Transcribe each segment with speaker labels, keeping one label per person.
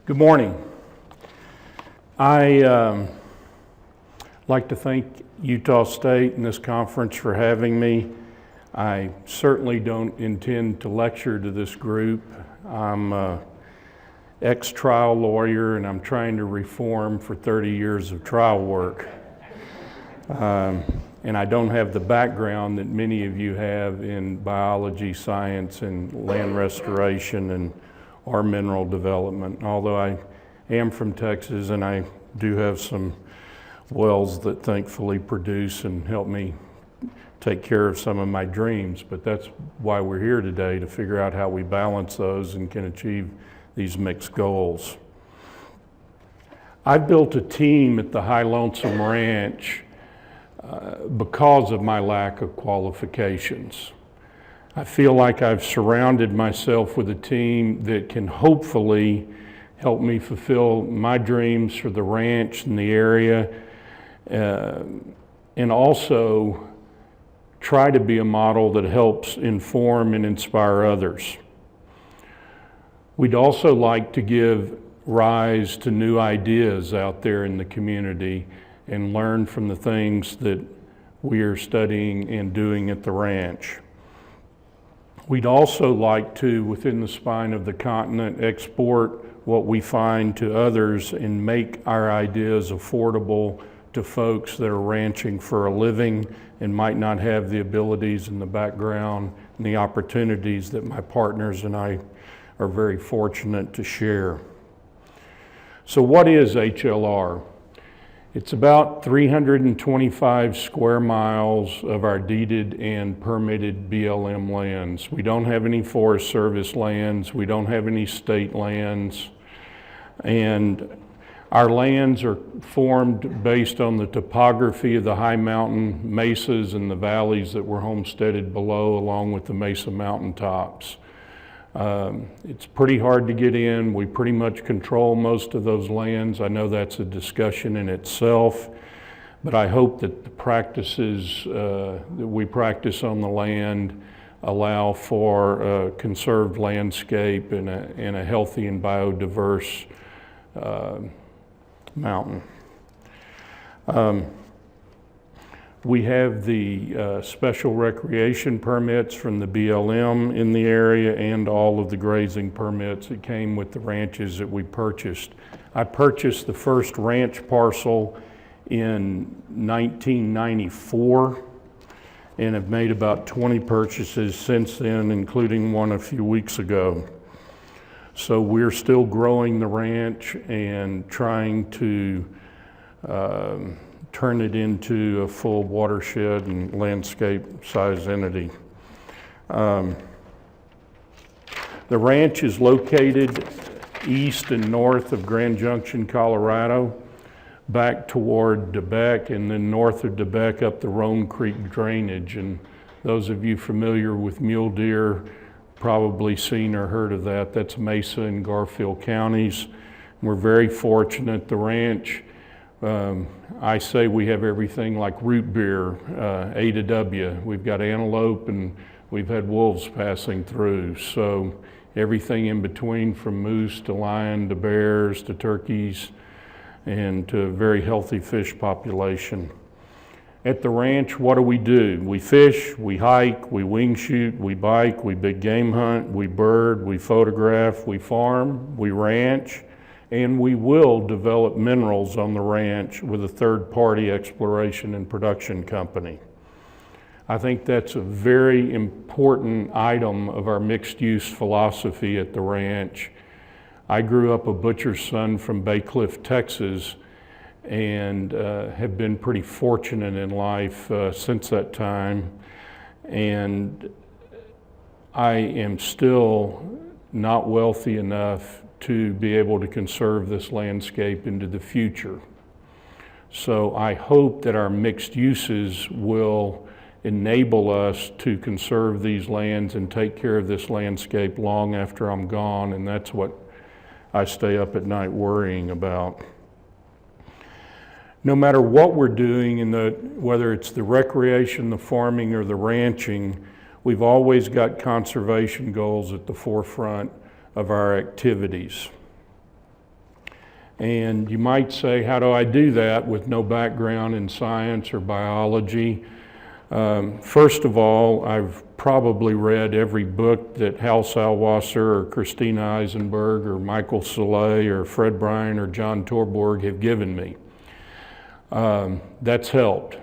Speaker 1: Good morning. I like to thank Utah State and this conference for having me. I certainly don't intend to lecture to this group. I'm an ex-trial lawyer and I'm trying to reform for 30 years of trial work. And I don't have the background that many of you have in biology, science, and land restoration and or mineral development. Although I am from Texas and I do have some wells that thankfully produce and help me take care of some of my dreams, but that's why we're here today, to figure out how we balance those and can achieve these mixed goals. I built a team at the High Lonesome Ranch because of my lack of qualifications. I feel like I've surrounded myself with a team that can hopefully help me fulfill my dreams for the ranch and the area, and also try to be a model that helps inform and inspire others. We'd also like to give rise to new ideas out there in the community and learn from the things that we are studying and doing at the ranch. We'd also like to, within the spine of the continent, export what we find to others and make our ideas affordable to folks that are ranching for a living and might not have the abilities and the background and the opportunities that my partners and I are very fortunate to share. So what is HLR? It's about 325 square miles of our deeded and permitted BLM lands. We don't have any Forest Service lands. We don't have any state lands. And our lands are formed based on the topography of the high mountain mesas and the valleys that were homesteaded below, along with the mesa mountaintops. It's pretty hard to get in. We pretty much control most of those lands. I know that's a discussion in itself, but I hope that the practices that we practice on the land allow for a conserved landscape and a healthy and biodiverse mountain. We have the special recreation permits from the BLM in the area and all of the grazing permits that came with the ranches that we purchased. I purchased the first ranch parcel in 1994 and have made about 20 purchases since then, including one a few weeks ago. So we're still growing the ranch and trying to turn it into a full watershed and landscape size entity. The ranch is located east and north of Grand Junction, Colorado, back toward Debec, and then north of Debec up the Roan Creek drainage. And those of you familiar with Mule Deer probably seen or heard of that. That's Mesa and Garfield counties. We're very fortunate. The ranch, I say we have everything like root beer, A to W. We've got antelope and we've had wolves passing through. So everything in between, from moose to lion to bears to turkeys, and to a very healthy fish population. At the ranch, what do? We fish, we hike, we wing shoot, we bike, we big game hunt, we bird, we photograph, we farm, we ranch, and we will develop minerals on the ranch with a third-party exploration and production company. I think that's a very important item of our mixed-use philosophy at the ranch. I grew up a butcher's son from Bay Cliff, Texas, and have been pretty fortunate in life since that time. And I am still not wealthy enough to be able to conserve this landscape into the future. So I hope that our mixed uses will enable us to conserve these lands and take care of this landscape long after I'm gone, and that's what I stay up at night worrying about. No matter what we're doing, whether it's the recreation, the farming, or the ranching, we've always got conservation goals at the forefront of our activities. And you might say, how do I do that with no background in science or biology? First of all, I've probably read every book that Hal Salwasser or Christina Eisenberg or Michael Saleh or Fred Bryan or John Torborg have given me. That's helped.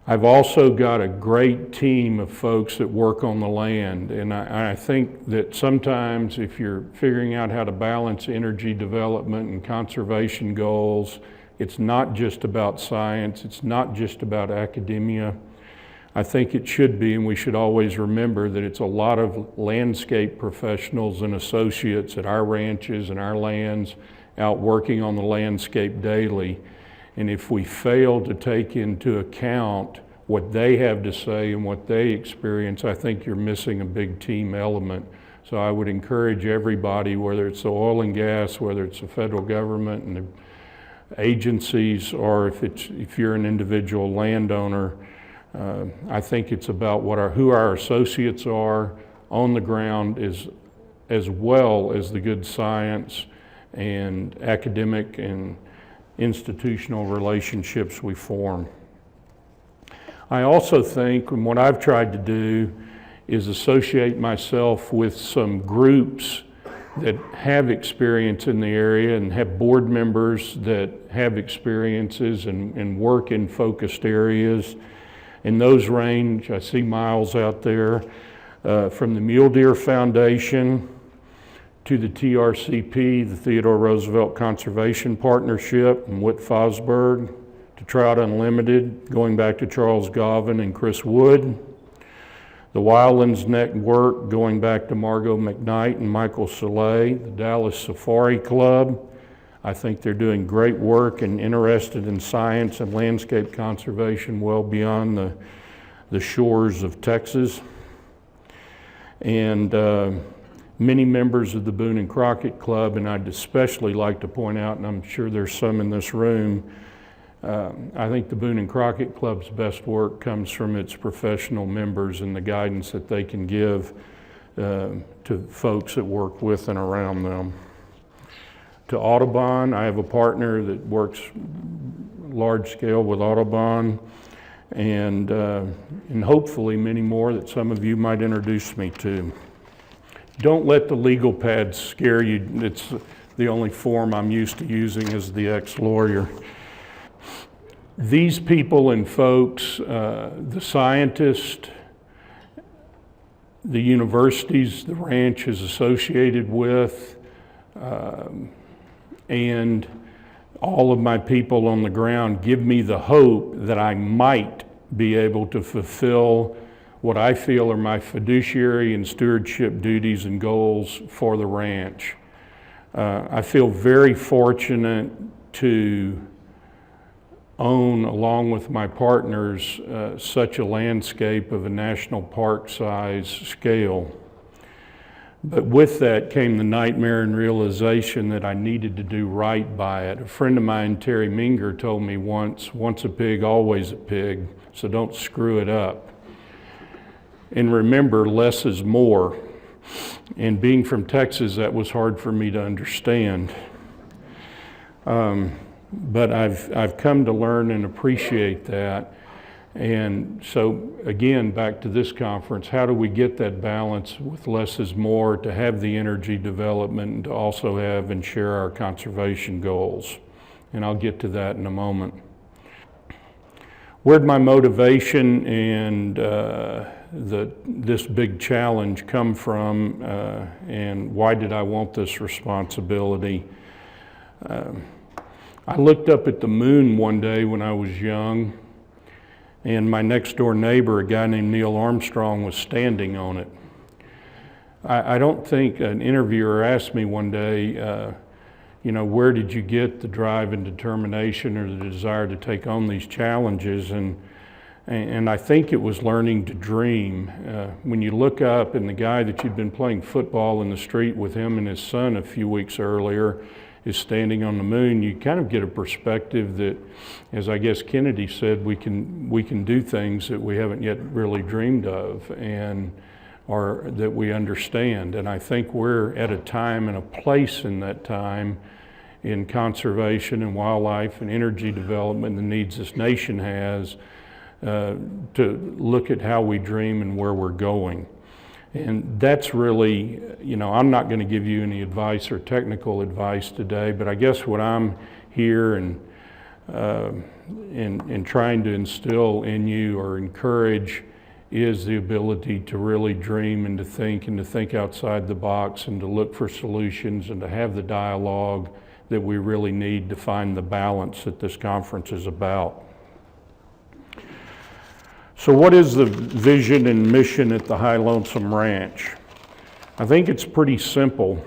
Speaker 1: I've also got a great team of folks that work on the land, and I think that sometimes if you're figuring out how to balance energy development and conservation goals, it's not just about science, it's not just about academia. I think it should be, and we should always remember that it's a lot of landscape professionals and associates at our ranches and our lands out working on the landscape daily. And if we fail to take into account what they have to say and what they experience, I think you're missing a big team element. So I would encourage everybody, whether it's the oil and gas, whether it's the federal government and the agencies, or if you're an individual landowner, I think it's about who our associates are on the ground, as well as the good science and academic and institutional relationships we form. I also think, and what I've tried to do, is associate myself with some groups that have experience in the area and have board members that have experiences and work in focused areas. And those range, I see Miles out there, from the Mule Deer Foundation to the TRCP, the Theodore Roosevelt Conservation Partnership, and Whit Fosberg, to Trout Unlimited, going back to Charles Govan and Chris Wood, the Wildlands Network, going back to Margot McKnight and Michael Saleh, the Dallas Safari Club. I think they're doing great work and interested in science and landscape conservation well beyond the shores of Texas. And many members of the Boone and Crockett Club, and I'd especially like to point out, and I'm sure there's some in this room, I think the Boone and Crockett Club's best work comes from its professional members and the guidance that they can give to folks that work with and around them. To Audubon, I have a partner that works large scale with Audubon, and hopefully many more that some of you might introduce me to. Don't let the legal pads scare you. It's the only form I'm used to using as the ex-lawyer. These people and folks, the scientists, the universities the ranch is associated with, and all of my people on the ground give me the hope that I might be able to fulfill what I feel are my fiduciary and stewardship duties and goals for the ranch. I feel very fortunate to own, along with my partners, such a landscape of a national park size scale. But with that came the nightmare and realization that I needed to do right by it. A friend of mine, Terry Minger, told me once a pig, always a pig, so don't screw it up. And remember, less is more. And being from Texas, that was hard for me to understand. But I've come to learn and appreciate that. And so again, back to this conference, how do we get that balance with less is more, to have the energy development and to also have and share our conservation goals? And I'll get to that in a moment. Where'd my motivation and this big challenge come from, and why did I want this responsibility? I looked up at the moon one day when I was young, and my next door neighbor, a guy named Neil Armstrong, was standing on it. I don't think an interviewer asked me one day, where did you get the drive and determination or the desire to take on these challenges? And I think it was learning to dream. When you look up and the guy that you'd been playing football in the street with, him and his son a few weeks earlier, is standing on the moon, you kind of get a perspective that, as I guess Kennedy said, we can do things that we haven't yet really dreamed of or that we understand. And I think we're at a time and a place in that time in conservation and wildlife and energy development, the needs this nation has, to look at how we dream and where we're going. And that's really, I'm not going to give you any advice or technical advice today, but I guess what I'm here and trying to instill in you or encourage is the ability to really dream and to think outside the box and to look for solutions and to have the dialogue that we really need to find the balance that this conference is about. So what is the vision and mission at the High Lonesome Ranch? I think it's pretty simple.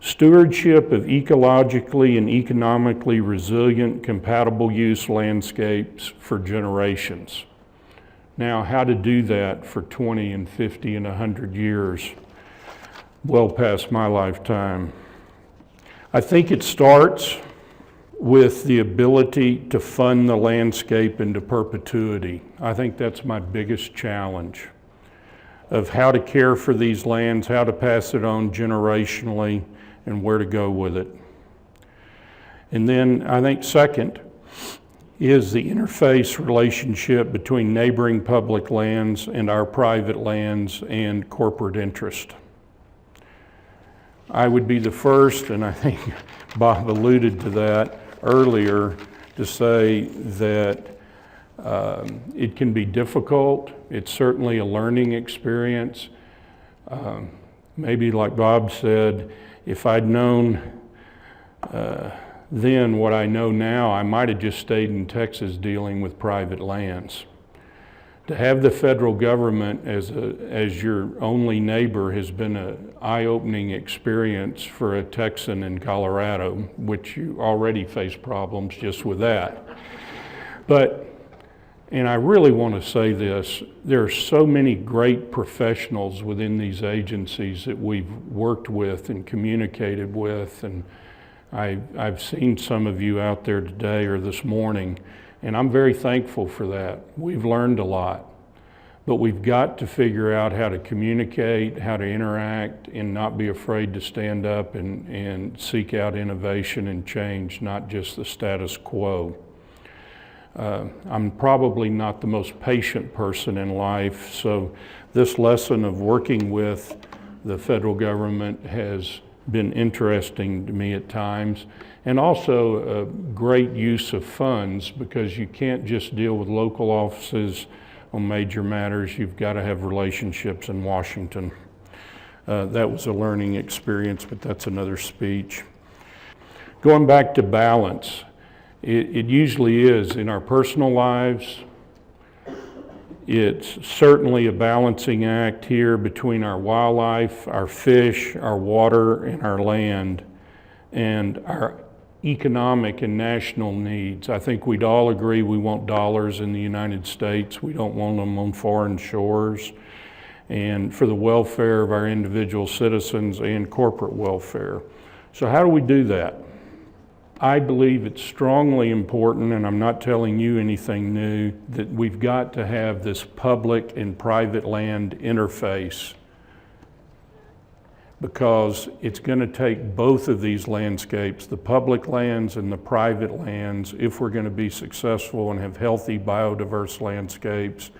Speaker 1: Stewardship of ecologically and economically resilient, compatible use landscapes for generations. Now, how to do that for 20 and 50 and 100 years, well past my lifetime. I think it starts with the ability to fund the landscape into perpetuity. I think that's my biggest challenge of how to care for these lands, how to pass it on generationally, and where to go with it. And then I think second is the interface relationship between neighboring public lands and our private lands and corporate interest. I would be the first, and I think Bob alluded to that earlier, to say that it can be difficult. It's certainly a learning experience. Maybe like Bob said, if I'd known then what I know now, I might have just stayed in Texas dealing with private lands. To have the federal government as your only neighbor has been an eye-opening experience for a Texan in Colorado, which you already face problems just with that. And I really want to say this, there are so many great professionals within these agencies that we've worked with and communicated with, and I've seen some of you out there today or this morning, and I'm very thankful for that. We've learned a lot, but we've got to figure out how to communicate, how to interact, and not be afraid to stand up and seek out innovation and change, not just the status quo. I'm probably not the most patient person in life, so this lesson of working with the federal government has been interesting to me at times, and also a great use of funds, because you can't just deal with local offices on major matters. You've got to have relationships in Washington. That was a learning experience, but that's another speech. Going back to balance, it usually is in our personal lives. It's certainly a balancing act here between our wildlife, our fish, our water, and our land, and our economic and national needs. I think we'd all agree we want dollars in the United States. We don't want them on foreign shores, and for the welfare of our individual citizens and corporate welfare. So how do we do that? I believe it's strongly important, and I'm not telling you anything new, that we've got to have this public and private land interface, because it's going to take both of these landscapes, the public lands and the private lands, if we're going to be successful and have healthy biodiverse landscapes,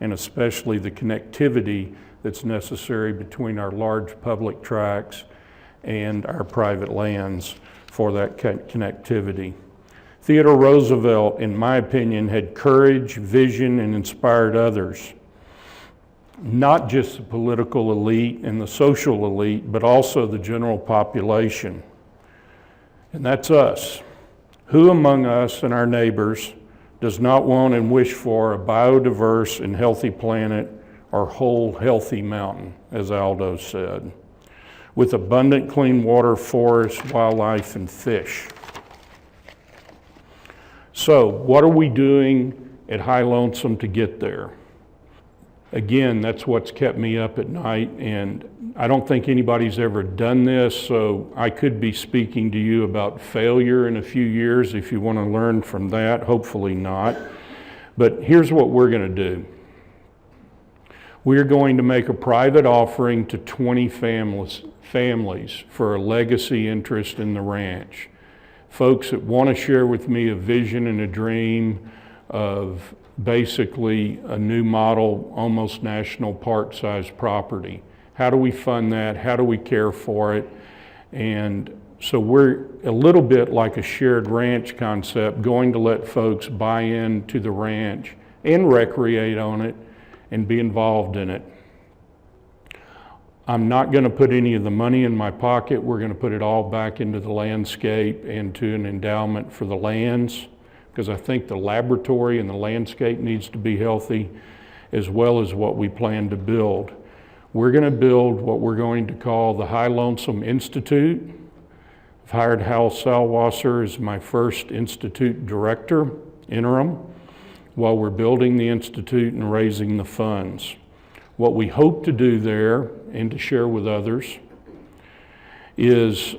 Speaker 1: and especially the connectivity that's necessary between our large public tracts and our private lands for that connectivity. Theodore Roosevelt, in my opinion, had courage, vision, and inspired others. Not just the political elite and the social elite, but also the general population. And that's us. Who among us and our neighbors does not want and wish for a biodiverse and healthy planet, or whole healthy mountain, as Aldo said, with abundant clean water, forests, wildlife, and fish? So what are we doing at High Lonesome to get there? Again, that's what's kept me up at night, and I don't think anybody's ever done this, so I could be speaking to you about failure in a few years if you want to learn from that. Hopefully not. But here's what we're going to do. We're going to make a private offering to 20 families for a legacy interest in the ranch. folks that want to share with me a vision and a dream of basically a new model, almost national park size property. How do we fund that? How do we care for it? And so we're a little bit like a shared ranch concept, going to let folks buy into the ranch and recreate on it and be involved in it. I'm not going to put any of the money in my pocket. We're going to put it all back into the landscape and to an endowment for the lands, because I think the laboratory and the landscape needs to be healthy, as well as what we plan to build. We're going to build what we're going to call the High Lonesome Institute. I've hired Hal Salwasser as my first institute director, interim, while we're building the institute and raising the funds. What we hope to do there, and to share with others, is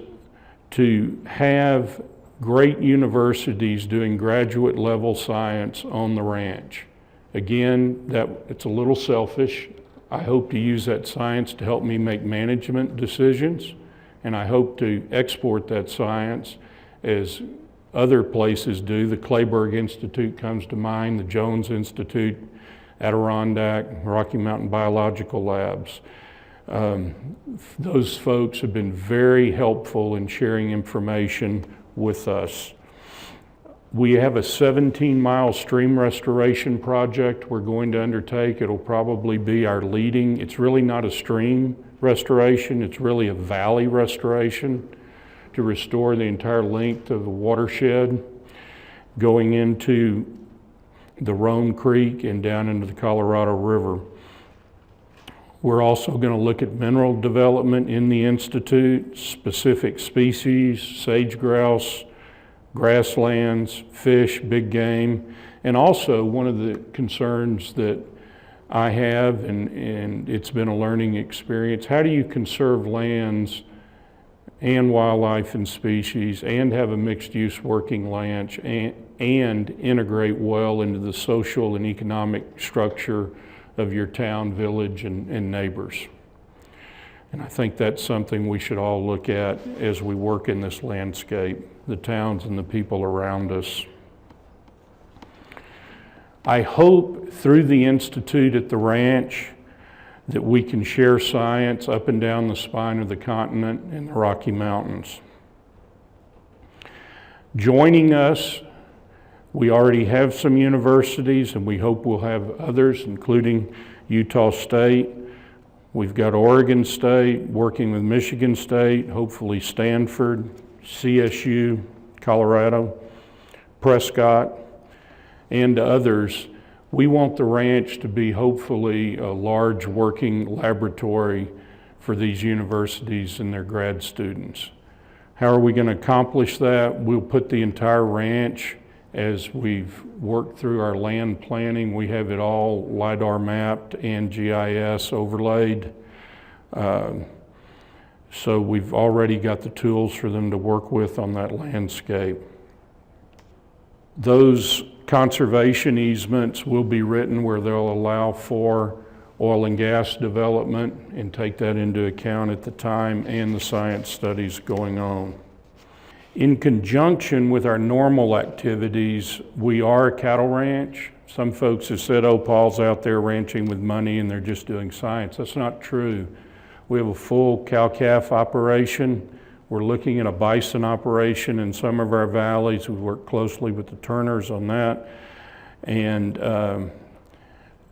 Speaker 1: to have great universities doing graduate level science on the ranch. Again, it's a little selfish. I hope to use that science to help me make management decisions, and I hope to export that science as other places do. The Clayburgh Institute comes to mind, the Jones Institute, Adirondack, Rocky Mountain Biological Labs. Those folks have been very helpful in sharing information with us. We have a 17-mile stream restoration project we're going to undertake. It'll probably be our leading. It's really not a stream restoration, it's really a valley restoration to restore the entire length of the watershed going into the Roan Creek and down into the Colorado River. We're also going to look at mineral development in the Institute, specific species, sage grouse, grasslands, fish, big game, and also one of the concerns that I have, and it's been a learning experience, how do you conserve lands and wildlife and species and have a mixed-use working ranch and integrate well into the social and economic structure of your town, village, and neighbors. And I think that's something we should all look at as we work in this landscape, the towns and the people around us. I hope through the Institute at the ranch that we can share science up and down the spine of the continent and the Rocky Mountains. Joining us, we already have some universities, and we hope we'll have others, including Utah State. We've got Oregon State, working with Michigan State, hopefully Stanford, CSU, Colorado, Prescott, and others. We want the ranch to be hopefully a large working laboratory for these universities and their grad students. How are we going to accomplish that? We'll put the entire ranch, as we've worked through our land planning, we have it all LIDAR mapped and GIS overlaid. So we've already got the tools for them to work with on that landscape. Those conservation easements will be written where they'll allow for oil and gas development and take that into account at the time and the science studies going on. In conjunction with our normal activities, we are a cattle ranch. Some folks have said, oh, Paul's out there ranching with money and they're just doing science. That's not true. We have a full cow-calf operation. We're looking at a bison operation in some of our valleys. We work closely with the Turners on that. And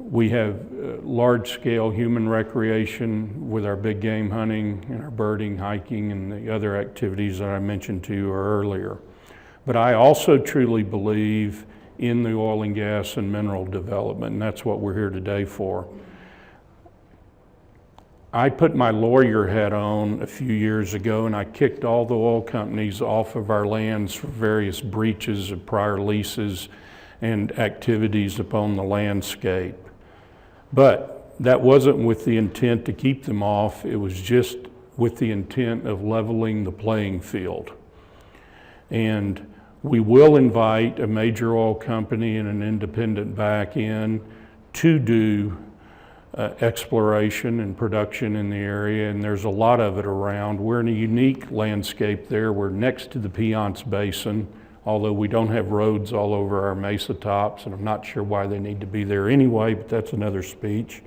Speaker 1: we have large-scale human recreation with our big game hunting and our birding, hiking, and the other activities that I mentioned to you earlier. But I also truly believe in the oil and gas and mineral development, and that's what we're here today for. I put my lawyer hat on a few years ago, and I kicked all the oil companies off of our lands for various breaches of prior leases and activities upon the landscape. But that wasn't with the intent to keep them off. It was just with the intent of leveling the playing field. And we will invite a major oil company and an independent back in to do exploration and production in the area, and there's a lot of it around. We're in a unique landscape there. We're next to the Piceance Basin, although we don't have roads all over our mesa tops, and I'm not sure why they need to be there anyway, but that's another speech.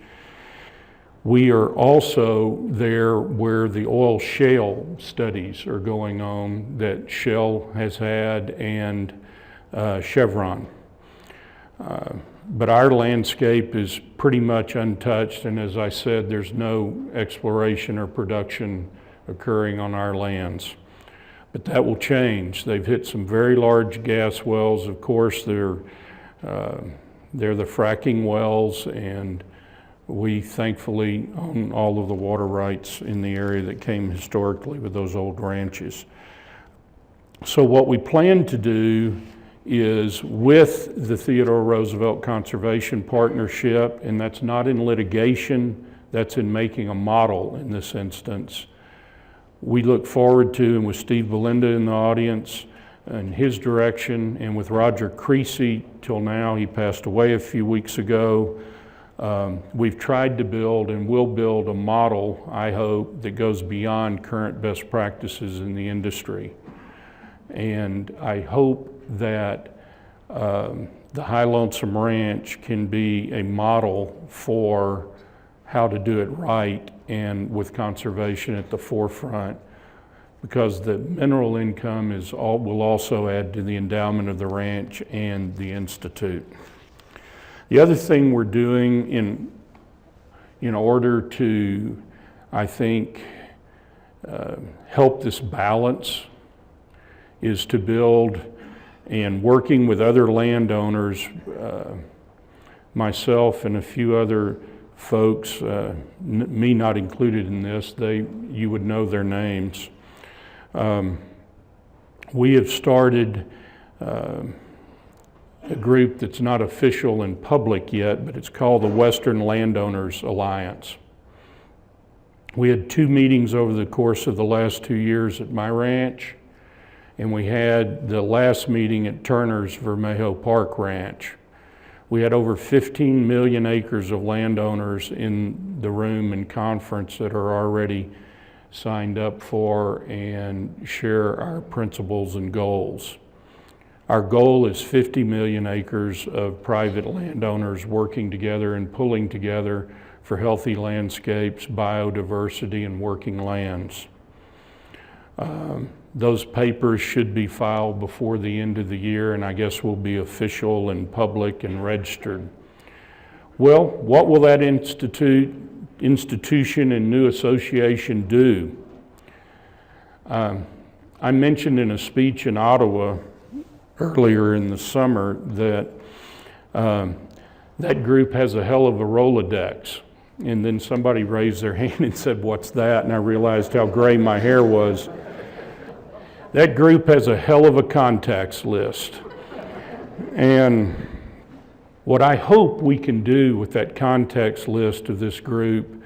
Speaker 1: We are also there where the oil shale studies are going on that Shell has had and Chevron. But our landscape is pretty much untouched, and as I said, there's no exploration or production occurring on our lands. But that will change. They've hit some very large gas wells. Of course, they're the fracking wells, and we thankfully own all of the water rights in the area that came historically with those old ranches. So what we plan to do is, with the Theodore Roosevelt Conservation Partnership, and that's not in litigation, that's in making a model in this instance. We look forward to, and with Steve Belinda in the audience, and his direction, and with Roger Creasy till now, he passed away a few weeks ago, we've tried to build and will build a model, I hope, that goes beyond current best practices in the industry. And I hope that the High Lonesome Ranch can be a model for how to do it right and with conservation at the forefront, because the mineral income will also add to the endowment of the ranch and the Institute. The other thing we're doing in order to, I think, help this balance is to build, and working with other landowners, myself and a few other folks, me not included in this, you would know their names. We have started a group that's not official and public yet, but it's called the Western Landowners Alliance. We had 2 meetings over the course of the last 2 years at my ranch, and we had the last meeting at Turner's Vermejo Park Ranch. We had over 15 million acres of landowners in the room and conference that are already signed up for and share our principles and goals. Our goal is 50 million acres of private landowners working together and pulling together for healthy landscapes, biodiversity, and working lands. Those papers should be filed before the end of the year, and I guess will be official and public and registered. Well, what will that institution and new association do? I mentioned in a speech in Ottawa earlier in the summer that that group has a hell of a Rolodex. And then somebody raised their hand and said, "What's that?" And I realized how gray my hair was. That group has a hell of a contacts list. And what I hope we can do with that contacts list of this group,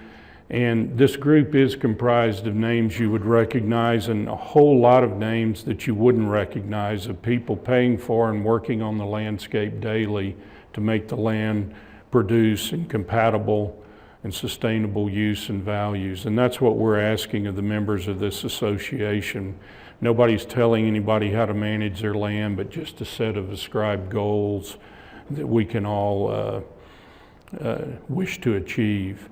Speaker 1: and this group is comprised of names you would recognize and a whole lot of names that you wouldn't recognize, of people paying for and working on the landscape daily to make the land produce and compatible and sustainable use and values. And that's what we're asking of the members of this association. Nobody's telling anybody how to manage their land, but just a set of ascribed goals that we can all wish to achieve.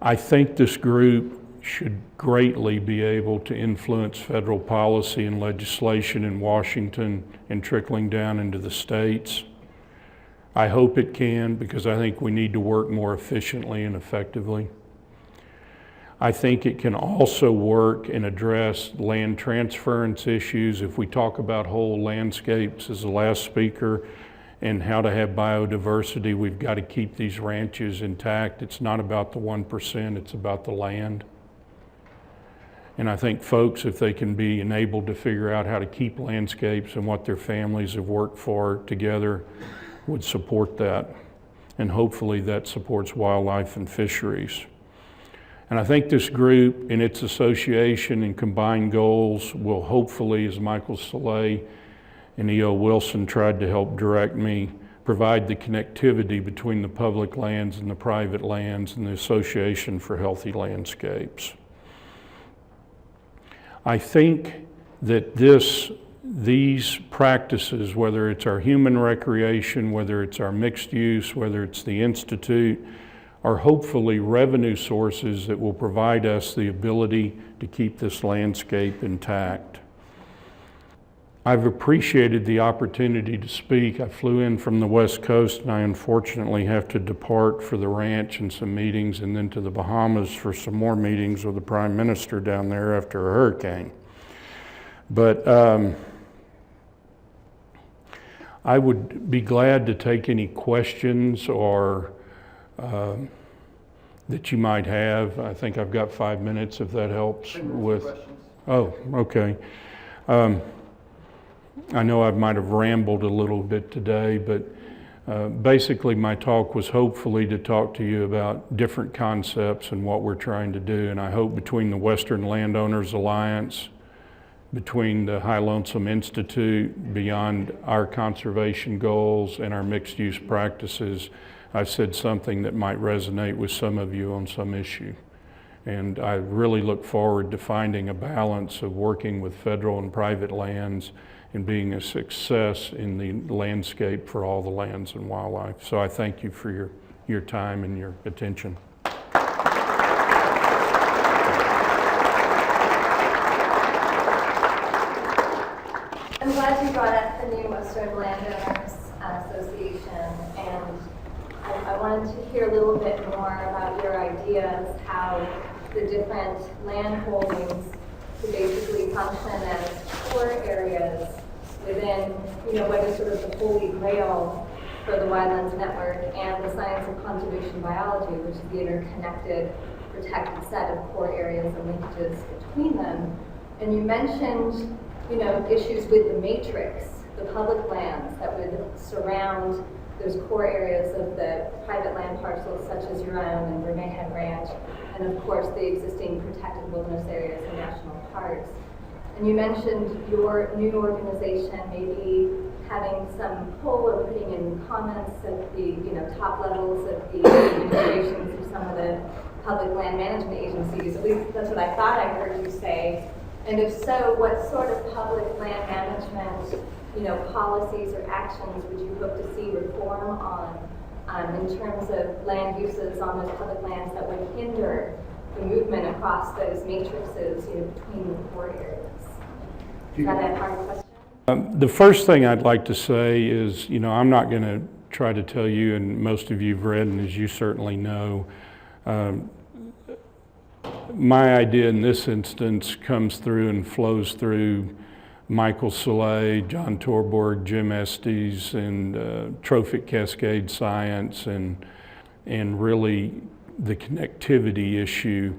Speaker 1: I think this group should greatly be able to influence federal policy and legislation in Washington and trickling down into the states. I hope it can, because I think we need to work more efficiently and effectively. I think it can also work and address land transference issues. If we talk about whole landscapes as the last speaker and how to have biodiversity, we've got to keep these ranches intact. It's not about the 1%, it's about the land. And I think folks, if they can be enabled to figure out how to keep landscapes and what their families have worked for together, would support that. And hopefully that supports wildlife and fisheries. And I think this group and its association and combined goals will hopefully, as Michael Saleh and E.O. Wilson tried to help direct me, provide the connectivity between the public lands and the private lands and the Association for Healthy Landscapes. I think that these practices, whether it's our human recreation, whether it's our mixed use, whether it's the Institute, are hopefully revenue sources that will provide us the ability to keep this landscape intact. I've appreciated the opportunity to speak. I flew in from the West Coast and I unfortunately have to depart for the ranch and some meetings and then to the Bahamas for some more meetings with the Prime Minister down there after a hurricane. But I would be glad to take any questions or that you might have. I think I've got 5 minutes if that helps with. Oh, okay. I know I might have rambled a little bit today, but basically my talk was hopefully to talk to you about different concepts and what we're trying to do. And I hope between the Western Landowners Alliance, between the High Lonesome Institute, beyond our conservation goals and our mixed use practices, I've said something that might resonate with some of you on some issue. And I really look forward to finding a balance of working with federal and private lands and being a success in the landscape for all the lands and wildlife. So I thank you for your time and your attention.
Speaker 2: I'm glad you brought up the new Western Landowners Association, and I wanted to hear a little bit more about your ideas, how the different land holdings to basically function as core areas within, what is sort of the holy grail for the Wildlands Network and the science of conservation biology, which is the interconnected, protected set of core areas and linkages between them. And you mentioned, issues with the matrix, the public lands that would surround those core areas of the private land parcels such as your own and Vermeerhead Ranch, and of course the existing protected wilderness areas and national parks. And you mentioned your new organization maybe having some pull or putting in comments at the top levels of the administrations of some of the public land management agencies. At least that's what I thought I heard you say. And if so, what sort of public land management policies or actions would you hope to see reform on in terms of land uses on those public lands that would hinder the movement across those matrices between the core areas? Is that a hard question?
Speaker 1: The first thing I'd like to say is, I'm not going to try to tell you, and most of you've read, and as you certainly know, my idea in this instance comes through and flows through Michael Soleil, John Torborg, Jim Estes, and Trophic Cascade Science, and really the connectivity issue.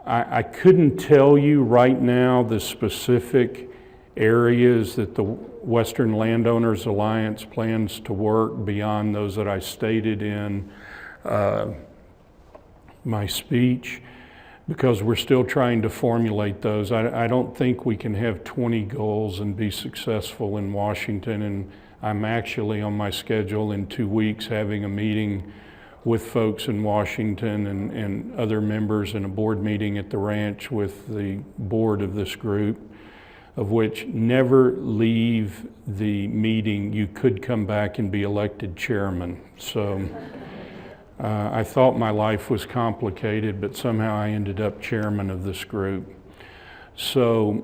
Speaker 1: I couldn't tell you right now the specific areas that the Western Landowners Alliance plans to work beyond those that I stated in my speech, because we're still trying to formulate those. I don't think we can have 20 goals and be successful in Washington, and I'm actually on my schedule in 2 weeks having a meeting with folks in Washington and other members in a board meeting at the ranch with the board of this group, of which never leave the meeting. You could come back and be elected chairman. So. I thought my life was complicated, but somehow I ended up chairman of this group. So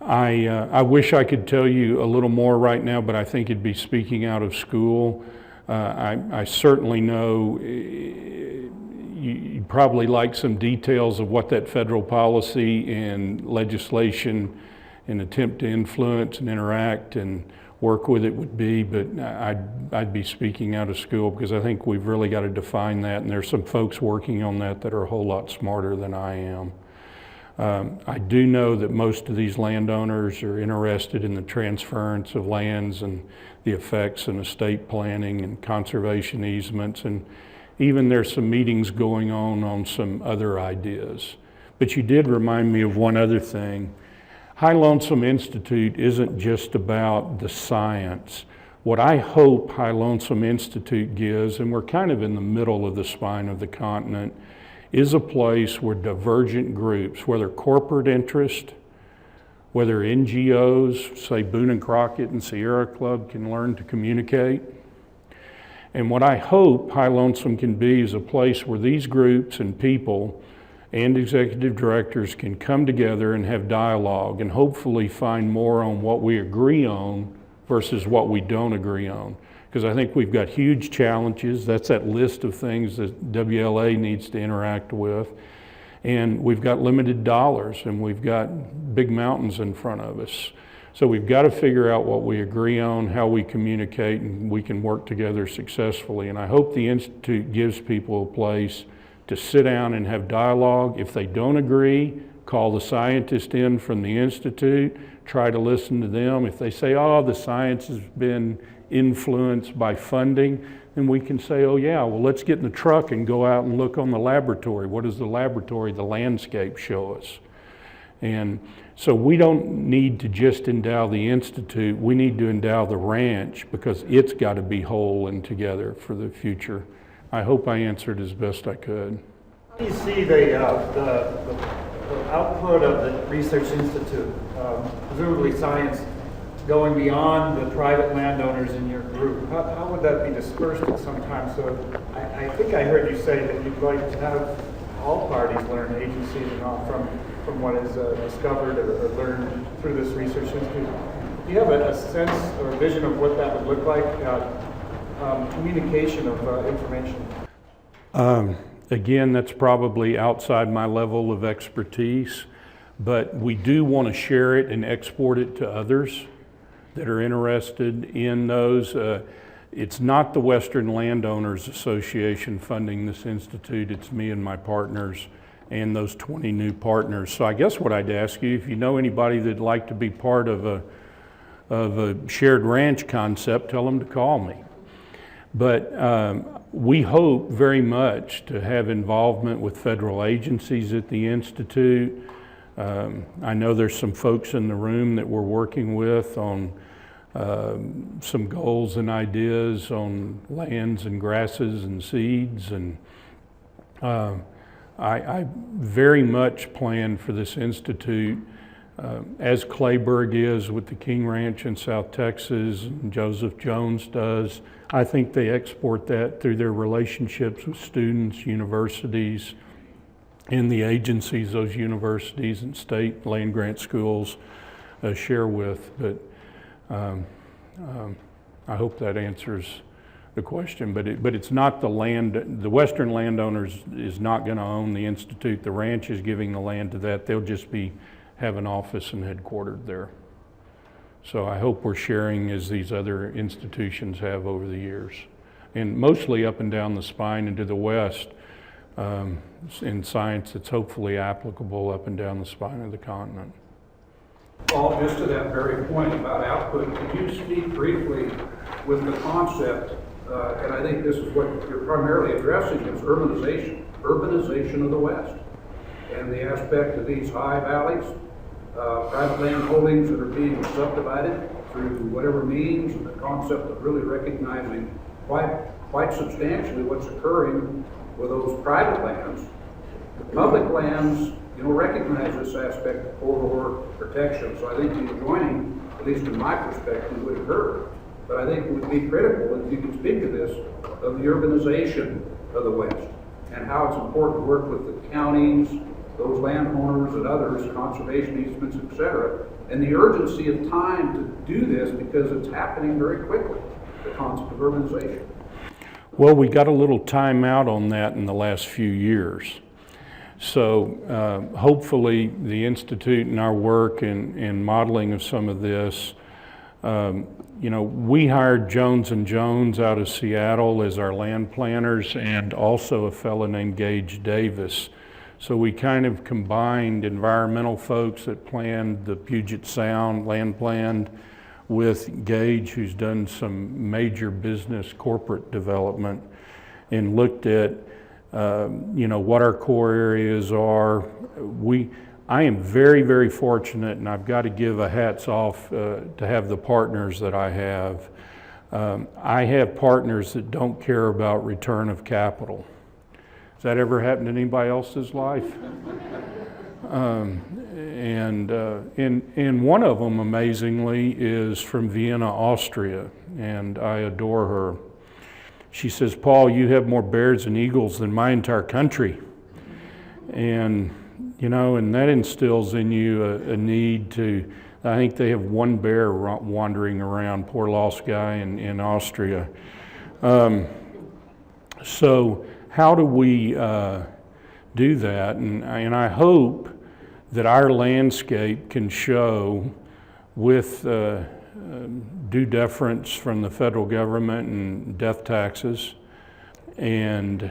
Speaker 1: I wish I could tell you a little more right now, but I think it'd be speaking out of school. I certainly know you'd probably like some details of what that federal policy and legislation and attempt to influence and interact and work with it would be, but I'd be speaking out of school because I think we've really got to define that, and there's some folks working on that that are a whole lot smarter than I am. I do know that most of these landowners are interested in the transference of lands and the effects in estate planning and conservation easements, and even there's some meetings going on some other ideas. But you did remind me of one other thing. High Lonesome Institute isn't just about the science. What I hope High Lonesome Institute gives, and we're kind of in the middle of the spine of the continent, is a place where divergent groups, whether corporate interest, whether NGOs, say Boone and Crockett and Sierra Club, can learn to communicate. And what I hope High Lonesome can be is a place where these groups and people and executive directors can come together and have dialogue and hopefully find more on what we agree on versus what we don't agree on. Because I think we've got huge challenges. That's that list of things that WLA needs to interact with. And we've got limited dollars and we've got big mountains in front of us. So we've got to figure out what we agree on, how we communicate, and we can work together successfully. And I hope the Institute gives people a place to sit down and have dialogue. If they don't agree, call the scientist in from the Institute, try to listen to them. If they say, oh, the science has been influenced by funding, then we can say, oh yeah, well let's get in the truck and go out and look on the laboratory. What does the laboratory, the landscape show us? And so we don't need to just endow the Institute, we need to endow the ranch because it's got to be whole and together for the future. I hope I answered as best I could.
Speaker 3: How do you see the output of the Research Institute, presumably science, going beyond the private landowners in your group? How would that be dispersed at some time? So I think I heard you say that you'd like to have all parties learn, agencies and all, from what is discovered or learned through this Research Institute. Do you have a sense or a vision of what that would look like? Communication of information.
Speaker 1: Again, that's probably outside my level of expertise, but we do want to share it and export it to others that are interested in those. It's not the Western Landowners Association funding this institute, it's me and my partners and those 20 new partners. So I guess what I'd ask you, if you know anybody that'd like to be part of a shared ranch concept, tell them to call me. But we hope very much to have involvement with federal agencies at the Institute. I know there's some folks in the room that we're working with on some goals and ideas on lands and grasses and seeds. And I very much plan for this Institute, as Clayburgh is with the King Ranch in South Texas, and Joseph Jones does. I think they export that through their relationships with students, universities, and the agencies those universities and state land grant schools share with. But I hope that answers the question. But it's not the land. The Western Landowners is not going to own the Institute. The ranch is giving the land to that. They'll just have an office and headquartered there. So I hope we're sharing as these other institutions have over the years. And mostly up and down the spine and to the west in science that's hopefully applicable up and down the spine of the continent.
Speaker 4: Paul, just to that very point about output, could you speak briefly with the concept, and I think this is what you're primarily addressing, is urbanization of the West, and the aspect of these high valleys, private land holdings that are being subdivided through whatever means, and the concept of really recognizing quite substantially what's occurring with those private lands. The public lands, recognize this aspect of corridor protection, so I think the joining, at least in my perspective, would occur. But I think it would be critical, if you could speak to this, of the urbanization of the West, and how it's important to work with the counties, those landowners and others, conservation easements, etc., and the urgency of time to do this because it's happening very quickly, the concept of urbanization.
Speaker 1: Well, we got a little time out on that in the last few years. So hopefully the Institute and our work in modeling of some of this, we hired Jones & Jones out of Seattle as our land planners, and also a fellow named Gage Davis. So we kind of combined environmental folks that planned the Puget Sound land planned with Gage, who's done some major business corporate development, and looked at what our core areas are. I am very, very fortunate, and I've got to give a hats off to have the partners that I have. I have partners that don't care about return of capital. Has that ever happened in anybody else's life? And one of them, amazingly, is from Vienna, Austria, and I adore her. She says, Paul, you have more bears and eagles than my entire country. And, you know, and that instills in you a need to, I think they have one bear wandering around, poor lost guy in Austria. So how do we do that? And I hope that our landscape can show, with due deference from the federal government and death taxes, and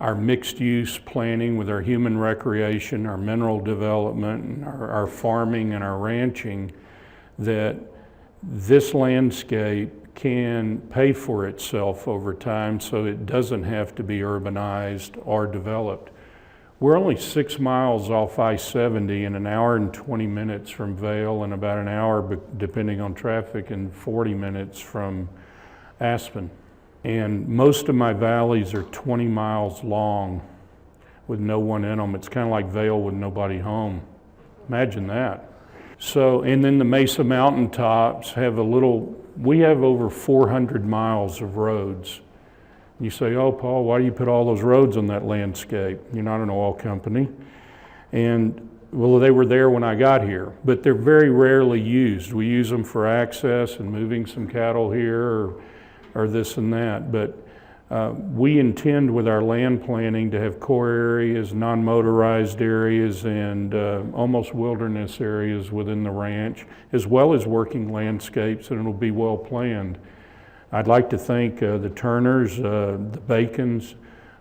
Speaker 1: our mixed-use planning with our human recreation, our mineral development, and our farming and our ranching, that this landscape can pay for itself over time so it doesn't have to be urbanized or developed. We're only 6 miles off I-70 and an hour and 20 minutes from Vail, and about an hour, depending on traffic, and 40 minutes from Aspen. And most of my valleys are 20 miles long with no one in them. It's kind of like Vail with nobody home. Imagine that. So, and then the Mesa Mountaintops have we have over 400 miles of roads. You say, oh, Paul, why do you put all those roads on that landscape? You're not an oil company. And, well, they were there when I got here, but they're very rarely used. We use them for access and moving some cattle here or this and that. But we intend with our land planning to have core areas, non-motorized areas, and almost wilderness areas within the ranch, as well as working landscapes, and it'll be well planned. I'd like to thank the Turners, the Bacons.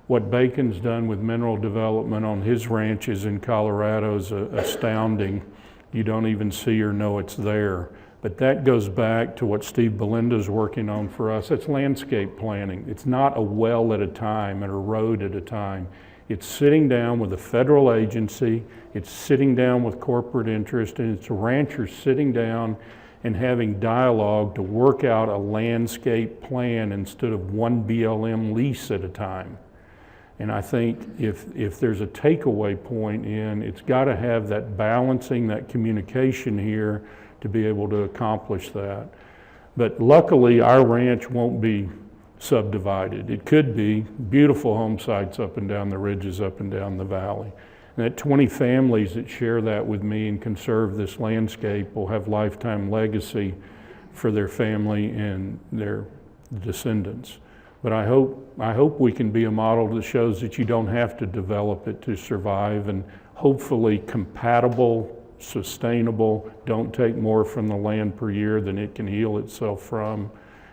Speaker 1: What Bacon's done with mineral development on his ranches in Colorado is astounding. You don't even see or know it's there. But that goes back to what Steve Belinda's working on for us. It's landscape planning. It's not a well at a time and a road at a time. It's sitting down with a federal agency, it's sitting down with corporate interest, and it's ranchers sitting down and having dialogue to work out a landscape plan instead of one BLM lease at a time. And I think if there's a takeaway point it's got to have that balancing, that communication here to be able to accomplish that. But luckily, our ranch won't be subdivided. It could be beautiful home sites up and down the ridges, up and down the valley. And that 20 families that share that with me and conserve this landscape will have lifetime legacy for their family and their descendants. But I hope we can be a model that shows that you don't have to develop it to survive, and hopefully compatible, sustainable, don't take more from the land per year than it can heal itself from,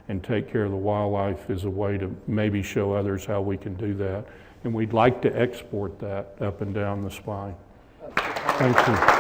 Speaker 1: and take care of the wildlife is a way to maybe show others how we can do that. And we'd like to export that up and down the spine. Thank you.